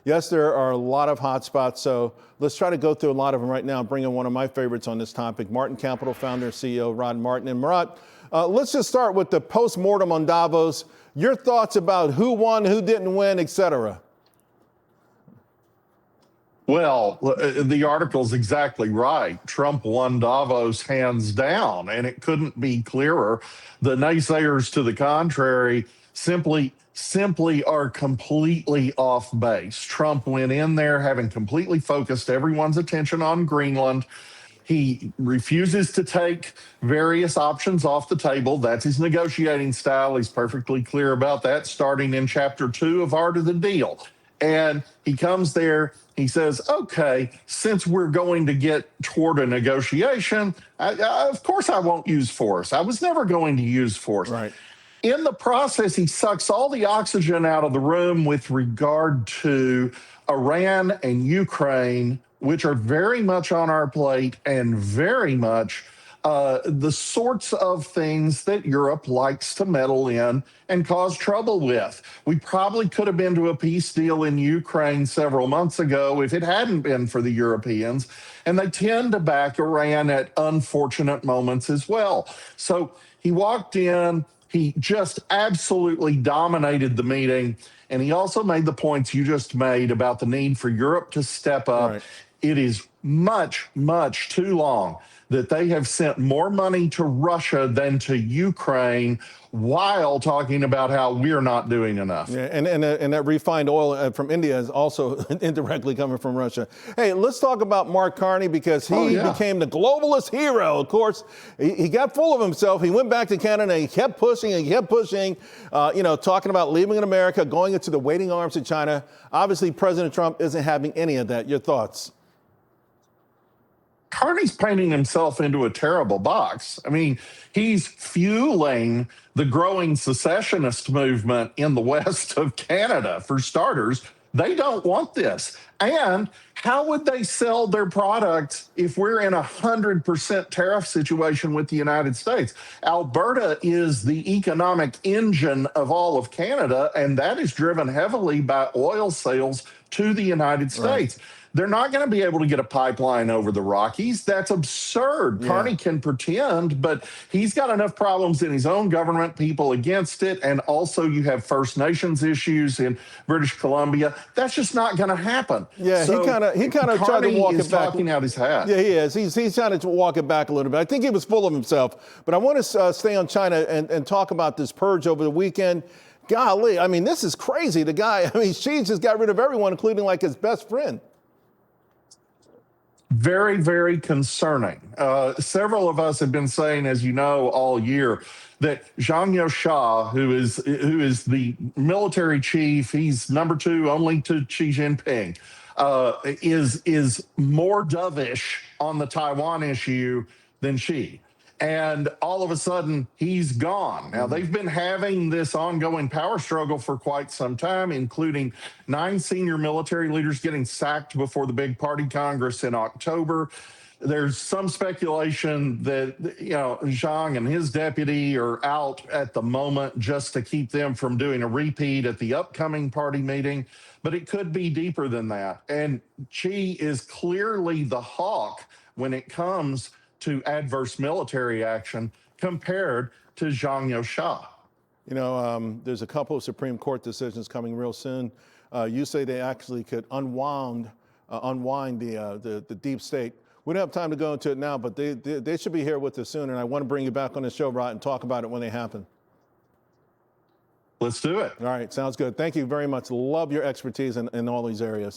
Yes, there are a lot of hot spots, so let's try to go through a lot of them right now. Bring in one of my favorites on this topic, Martin Capital founder and CEO Rod Martin. And Murat, let's just start with the post-mortem on Davos. Your thoughts about who won, who didn't win, et cetera. Well, the article's exactly right. Trump won Davos hands down, and it couldn't be clearer. The naysayers to the contrary simply are completely off base. Trump went in there having completely focused everyone's attention on Greenland. He refuses to take various options off the table. That's his negotiating style. He's perfectly clear about that, starting in Chapter 2 of Art of the Deal. And he comes there, he says, okay, since we're going to get toward a negotiation, of course I won't use force. I was never going to use force. Right. In the process, he sucks all the oxygen out of the room with regard to Iran and Ukraine, which are very much on our plate and very much the sorts of things that Europe likes to meddle in and cause trouble with. We probably could have been to a peace deal in Ukraine several months ago if it hadn't been for the Europeans, and they tend to back Iran at unfortunate moments as well. So he walked in, he just absolutely dominated the meeting, and he also made the points you just made about the need for Europe to step up. Right. It is much, much too long that they have sent more money to Russia than to Ukraine while talking about how we're not doing enough. Yeah, and that refined oil from India is also indirectly coming from Russia. Hey, let's talk about Mark Carney, because he became the globalist hero. Of course, he got full of himself. He went back to Canada and he kept pushing talking about leaving in America, going into the waiting arms of China. Obviously, President Trump isn't having any of that. Your thoughts? Carney's painting himself into a terrible box. I mean, he's fueling the growing secessionist movement in the west of Canada, for starters. They don't want this. And how would they sell their products if we're in 100% tariff situation with the United States? Alberta is the economic engine of all of Canada, and that is driven heavily by oil sales to the United States. Right. They're not going to be able to get a pipeline over the Rockies. That's absurd. Yeah. Carney can pretend, but he's got enough problems in his own government, people against it, and also you have First Nations issues in British Columbia. That's just not going to happen. Yeah, so he kind of tried to walk it back. Talking out his hat. Yeah, he is. He's trying to walk it back a little bit. I think he was full of himself. But I want to stay on China and talk about this purge over the weekend. Golly, I mean, this is crazy. The guy, Xi just got rid of everyone, including like his best friend. Very, very concerning. Several of us have been saying, as you know, all year that Zhang Youxia, who is the military chief, he's number 2 only to Xi Jinping, is more dovish on the Taiwan issue than Xi. And all of a sudden, he's gone. Now, they've been having this ongoing power struggle for quite some time, including 9 senior military leaders getting sacked before the big party Congress in October. There's some speculation that, Zhang and his deputy are out at the moment just to keep them from doing a repeat at the upcoming party meeting. But it could be deeper than that. And Xi is clearly the hawk when it comes to adverse military action compared to Zhang Youxia. There's a couple of Supreme Court decisions coming real soon. You say they actually could unwind the deep state. We don't have time to go into it now, but they should be here with us soon. And I want to bring you back on the show, Rod, and talk about it when they happen. Let's do it. All right, sounds good. Thank you very much. Love your expertise in all these areas.